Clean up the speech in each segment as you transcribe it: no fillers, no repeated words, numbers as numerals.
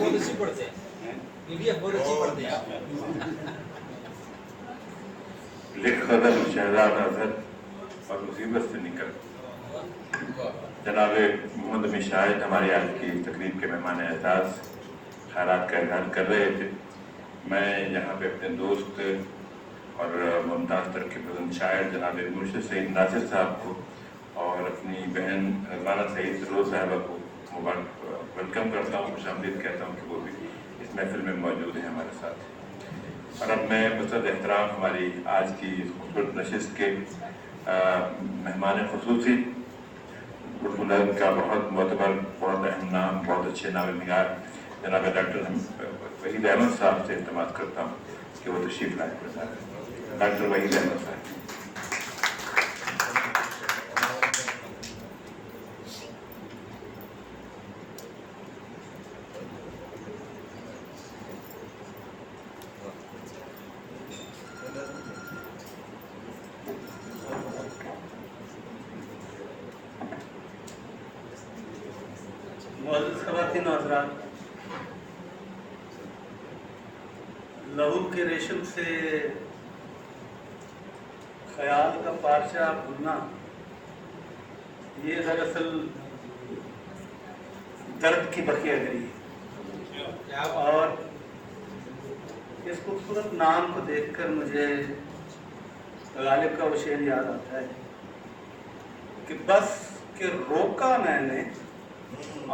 बहुत अच्छी पढ़ते हैं, पीडीएफ बहुत अच्छी पढ़ते हैं आप। लिख गज़ल शहजाद अज़हर और मुसीबत से निकल। जनाब मोहम्मद अमी शाहिद हमारी आज की तकरीब के मेहमान एजाज़ ख़ैरात का इज़हार कर रहे थे। मैं यहाँ पे अपने दोस्त और मुमताज़ तरक्की पसंद शायर जनाब मुर्शिद सईद नासिर साहब को और अपनी बहन रज़वाना सईद रोज़ साहिबा को मुबारक वेलकम करता हूँ, खुशामदीद कहता हूँ कि वो भी इस महफिल में मौजूद हैं हमारे साथ। और अब मैं मुस्तद एहतराम हमारी आज की खूबसूरत नशिस्त के मेहमान खुसूसी उर्दू लहज़ का बहुत मोतबर, बहुत अहम नाम, बहुत अच्छे नाम निगार जनाब डॉक्टर वहीद अहमद साहब से इल्तमास करता हूँ कि वो तशरीफ़ लाए। डॉक्टर वहीद अहमद साहब। ख़वातीन हज़रात, लहू के रेशम से ख्याल का पारचा बुनना, ये दरअसल दर्द की बखियागरी है। और इस खूबसूरत नाम को देखकर मुझे गालिब का वो शेर याद आता है कि बस कि रोका मैंने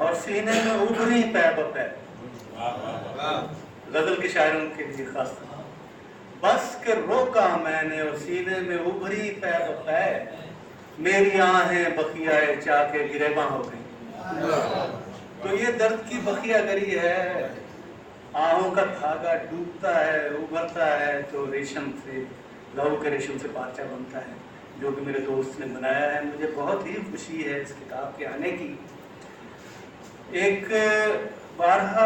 और सीने में उभरी पै बपै। गजल के शायरों के लिए खास, बस के रोका मैंने और सीने में उभरी पै बपै, मेरी आहें बखियाए चाके गिरेबां हो गई। तो ये दर्द की बखियागरी है। आहों का धागा डूबता है, उभरता है, तो रेशम से, लहू के रेशम से पार्चा बनता है, जो कि मेरे दोस्त ने बनाया है। मुझे बहुत ही खुशी है इस किताब के आने की। एक बारहा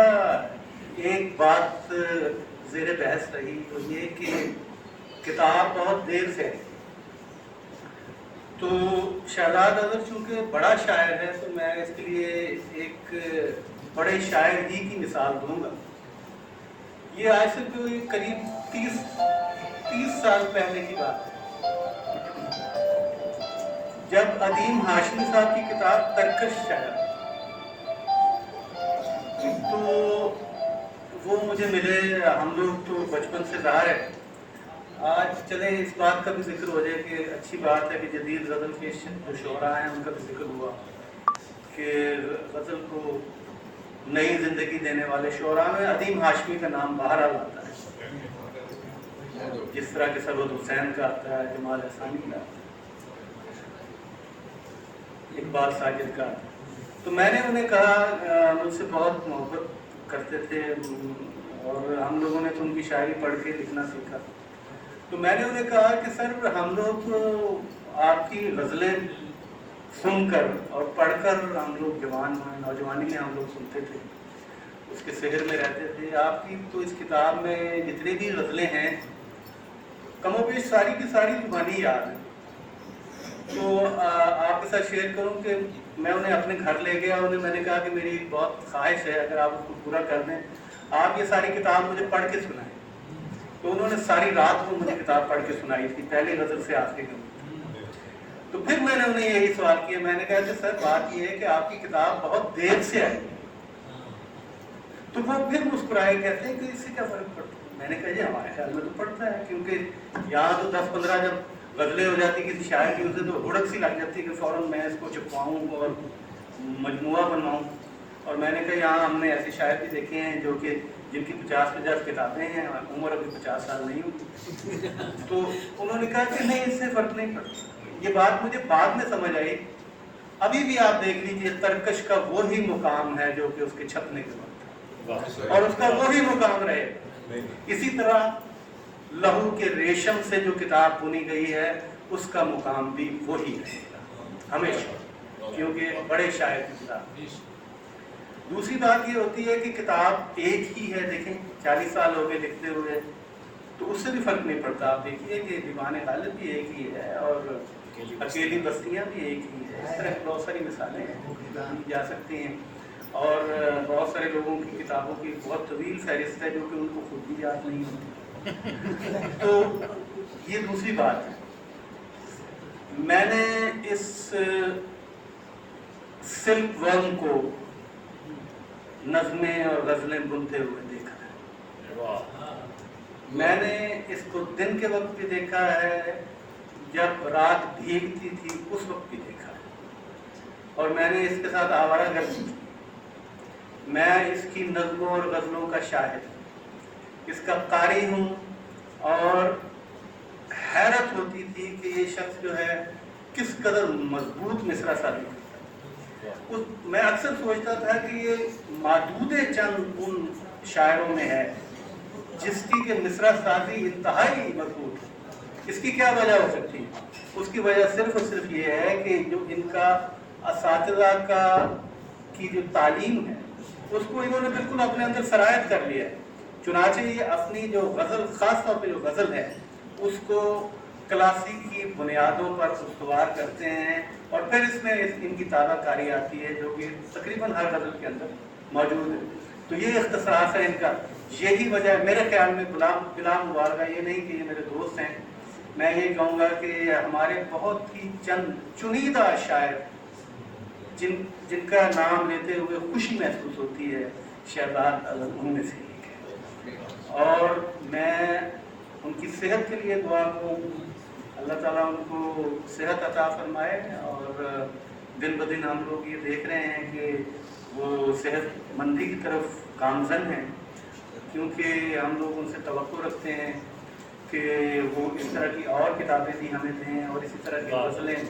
एक बात ज़ेर बहस रही, तो ये कि किताब बहुत देर से आई। तो शहजाद अज़हर चूँकि बड़ा शायर है, तो मैं इसके लिए एक बड़े शायर ही की मिसाल दूंगा। ये आज से कोई करीब 30 साल पहले की बात है, जब अदीम हाशमी साहब की किताब तरकश शायर, तो वो मुझे मिले। हम लोग तो बचपन से ज़ाहिर है, आज चले इस बात का भी जिक्र हो जाए कि अच्छी बात है कि जदीद गज़ल के जो शोरा हैं उनका भी जिक्र हुआ कि गज़ल को नई ज़िंदगी देने वाले शोरा में अदीम हाशमी का नाम बाहर आता है, जिस तरह के सरवत हुसैन का आता है, जमाल हसानी का, इकबाल साजिद का। तो मैंने उन्हें कहा, मुझसे बहुत मोहब्बत करते थे और हम लोगों ने तो उनकी शायरी पढ़ के लिखना सीखा। तो मैंने उन्हें कहा कि सर, हम लोग तो आपकी गज़लें सुनकर और पढ़कर हम लोग नौजवानी में हम लोग सुनते थे, उसके शहर में रहते थे। आपकी तो इस किताब में जितनी भी गज़लें हैं कमोबेश सारी की सारी जुबानी याद है। तो आपके साथ शेयर करूं कि मैं उन्हें अपने घर ले गया। उन्हें मैंने कहा कि मेरी बहुत ख्वाहिश है, अगर आप उसको पूरा कर दें, आप ये सारी किताब मुझे पढ़ के सुनाएं। तो उन्होंने सारी रात को मुझे किताब पढ़ के सुनाई थी, पहली गज़ल से आखिरी गज़ल। तो फिर मैंने उन्हें यही सवाल किया, मैंने कहा कि सर, बात ये है कि आपकी किताब बहुत देर से आई। तो वो फिर मुस्कुराए, कहते हैं कि इससे क्या फ़र्क पड़ता है। मैंने कहा जी, हमारे ख्याल में तो पड़ता है, क्योंकि यहाँ तो 10-15 जब गज़लें हो जाती किसी शायर की, उसे तो हुड़क सी लग जाती है कि फ़ौरन मैं इसको छुपवाऊँ और मजमुआ बनवाऊँ। और मैंने कहा यहाँ हमने ऐसे शायर भी देखे हैं जो कि जिनकी 50-50 किताबें हैं, उम्र अभी 50 साल नहीं हुई। तो उन्होंने कहा कि नहीं, इससे फ़र्क नहीं पड़ता। ये बात मुझे बाद में समझ आई। अभी भी आप देख लीजिए, तरकश का वही मुकाम है जो कि उसके छपने के वक्त, और उसका वही मुकाम रहे। इसी तरह लहू के रेशम से जो किताब बुनी गई है, उसका मुकाम भी वही रहेगा हमेशा, क्योंकि बड़े शायर की किताब। दूसरी बात ये होती है कि किताब एक ही है। देखें, 40 साल हो गए लिखते हुए, तो उससे भी फर्क नहीं पड़ता। आप देखिए कि दीवाने गालिब भी एक ही है और अकेली बस्तियाँ भी एक ही है। इस तरह बहुत सारी मिसालें दी जा सकती हैं। اور بہت سارے لوگوں کی کتابوں کی بہت طویل فہرست ہے جو کہ ان کو خود بھی یاد نہیں ہوتی. تو یہ دوسری بات ہے. میں نے اس سلک ورم کو نظمیں اور غزلیں بنتے ہوئے دیکھا ہے. میں نے اس کو دن کے وقت بھی دیکھا ہے, جب رات بھیگتی تھی اس وقت بھی دیکھا ہے, اور میں نے اس کے ساتھ آوارہ گردی کی. میں اس کی نظموں اور غزلوں کا شاہد ہوں, اس کا قاری ہوں, اور حیرت ہوتی تھی کہ یہ شخص جو ہے کس قدر مضبوط مصرع سازی کرتا ہے. میں اکثر سوچتا تھا کہ یہ معدود چند ان شاعروں میں ہے جس کی کہ مصرع سازی انتہائی مضبوط ہے. اس کی کیا وجہ ہو سکتی ہے؟ اس کی وجہ صرف اور صرف یہ ہے کہ جو ان کا اساتذہ کی جو تعلیم ہے اس کو انہوں نے بالکل اپنے اندر سرایت کر لیا ہے. چنانچہ یہ اپنی جو غزل, خاص طور پہ جو غزل ہے, اس کو کلاسیک کی بنیادوں پر استوار کرتے ہیں, اور پھر اس میں ان کی تازہ کاری آتی ہے جو کہ تقریباً ہر غزل کے اندر موجود ہے. تو یہ اختصاص ہے ان کا. یہی وجہ ہے میرے خیال میں. غلام مبارکہ یہ نہیں کہ یہ میرے دوست ہیں, میں یہ کہوں گا کہ ہمارے بہت ہی چند چنیدہ شاعر جن کا نام لیتے ہوئے خوشی محسوس ہوتی ہے, شہزاد ان میں سے ایک ہے. اور میں ان کی صحت کے لیے دعا کروں, اللہ تعالیٰ ان کو صحت عطا فرمائے. اور دن بدن ہم لوگ یہ دیکھ رہے ہیں کہ وہ صحت مندی کی طرف گامزن ہیں, کیونکہ ہم لوگ ان سے توقع رکھتے ہیں کہ وہ اس طرح کی اور کتابیں بھی ہمیں دیں, اور اسی طرح کی غزلیں.